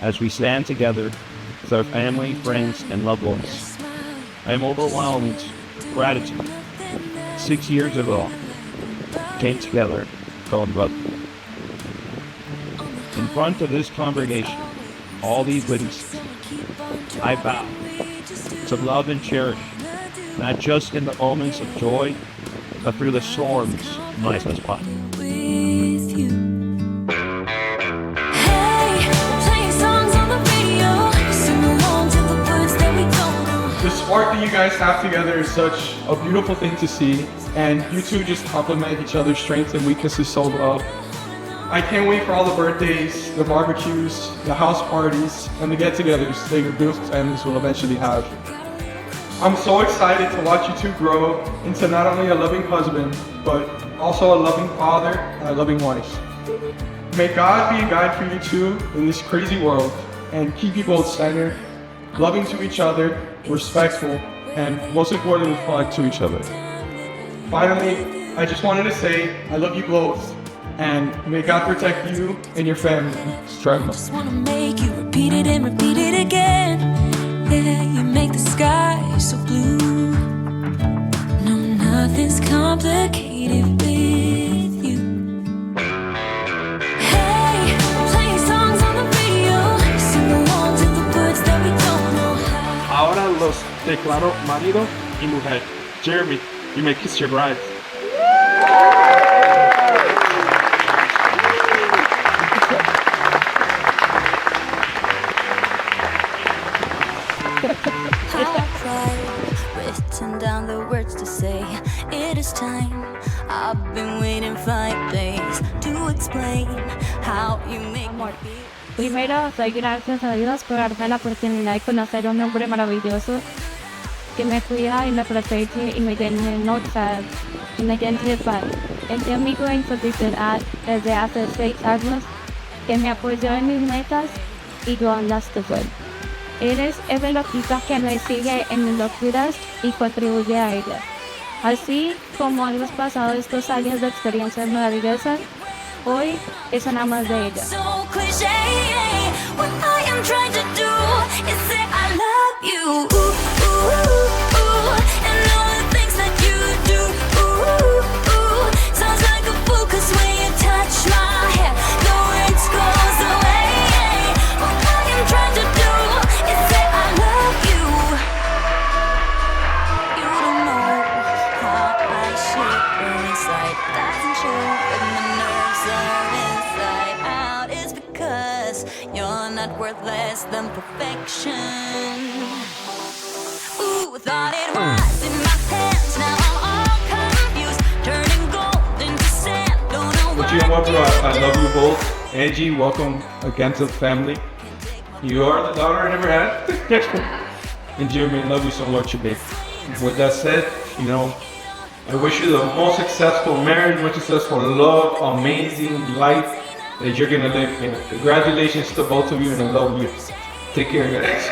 as we stand together with our family, friends, and loved ones. I am overwhelmed with gratitude. 6 years ago, came together, called brother. In front of this congregation, all these witnesses, I vow to love and cherish, not just in the moments of joy, but through the storms of life as well. The spark that you guys have together is such a beautiful thing to see, and you two just complement each other's strengths and weaknesses so well. I can't wait for all the birthdays, the barbecues, the house parties, and the get-togethers that your beautiful families will eventually have. I'm so excited to watch you two grow into not only a loving husband, but also a loving father and a loving wife. May God be a guide for you two in this crazy world and keep you both centered, loving to each other, respectful, and most importantly, fun to each other. Finally, I just wanted to say I love you both, and may God protect you and your family. Strive. Just wanna make you repeat it and repeat it again. Yeah, you make the sky so blue. No, nothing's complicated with you. Hey, playing songs on the radio, sing along to the words that we don't know how. Ahora los declaro marido y mujer. Jeremy, you may kiss your bride. Written down the words to say, it is time. I've been waiting 5 days to explain how you make me feel. Primero, doy gracias a Dios por darme la oportunidad de conocer a un hombre maravilloso que me cuida y me protege y me tiene notas y me tiene paz. Él es amigo en felicidad desde hace 6 años, que me apoyó en mis metas y yo en las tuyas. Eres el velocista que me sigue en mis locuras y contribuye a ellas. Así como hemos pasado estos años de experiencias maravillosas, hoy es una más de ellas. So cliché, what I am trying to do is say I love you. Ooh, ooh, ooh, and all the things that you do. Ooh, ooh, sounds like a fool 'cause when you touch my hair, the words goes away. What I am trying to do is say I love you. You don't know how I shiver inside. Doesn't show when my nerves are inside out. It's because you're not worth less than perfection. Ooh, thought it was in my hands. Now I'm all confused, turning gold into sand. Don't know But what you know what, bro? I to love do. you both. Angie, welcome again to the family. You are the daughter I never had. And Jeremy, I love you so much, babe. With that said, I wish you the most successful marriage, most successful love, amazing life that you're gonna live. Congratulations to both of you, and I love you. Take care, guys.